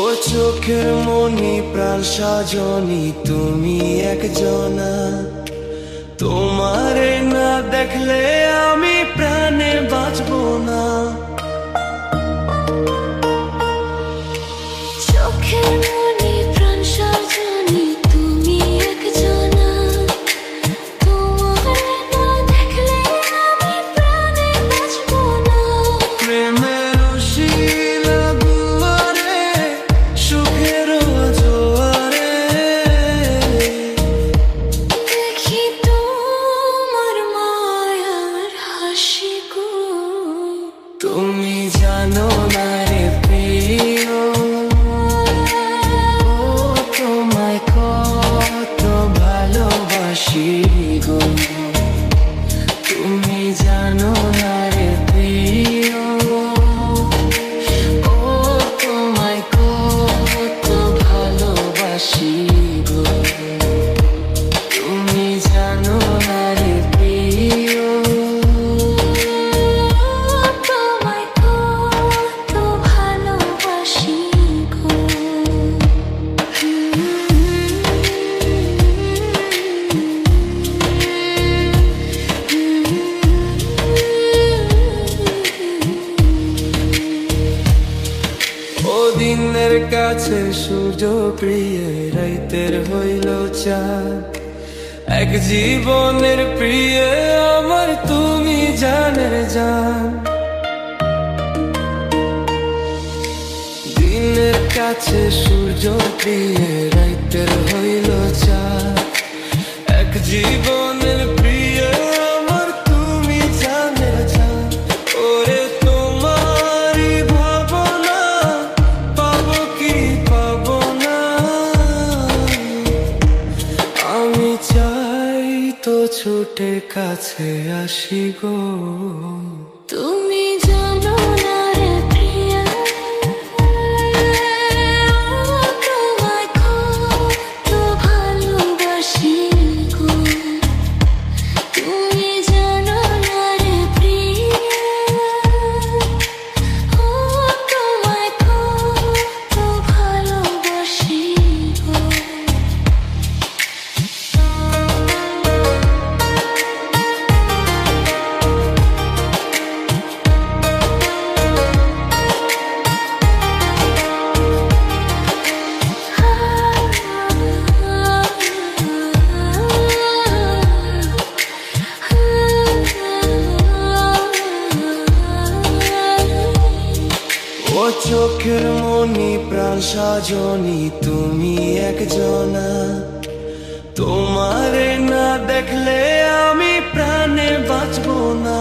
ও চোখের মনি প্রাণ সাজনি তুমি একজনা, তোমারে না দেখলে আমি প্রাণে বাঁচবো না। চোখের মনি প্রাণ সাজনি তুমি একজনা, তোমারে না দেখলে আমি প্রাণে বাঁচবো না। প্রেমের শিলা দুয়ারে সুখের জোয়ারে দেখি তোমার মায়ার হাসি গো। তুমি জানো না রে প্রিয়, তোমায় কত ভালোবাসি গো। তুমি জানো না রে প্রিয়, ও তোমায় কত ভালোবাসি গো। তুমি জানো না রে প্রিয়, তোমায় কত ভালোবাসি গো। ও দিনের কাছে সূর্য প্রিয়, রাইতের হইল চাঁদ। এক জীবনের প্রিয় আমার তুমি জানের জান। দিনের কাছে সূর্য প্রিয়, রাইতের হইল চাঁদ। এক জীবনের প্রিয় আমার তুমি জানের জান। ওরে তোমারই ভাবনা পাবো কি পাবো না, আমি চাই তো ছুটে কাছে আসি গো। তুমি জানো না রে প্রিয়া, তোমায় কত ভালোবাসি গো। তুমি জানো না রে প্রিয়া, তোমায় কত ভালোবাসি গো। ও চোখের মনি প্রাণ সাজনি তুমি একজনা, তোমারে না দেখলে আমি প্রাণে বাঁচবো না।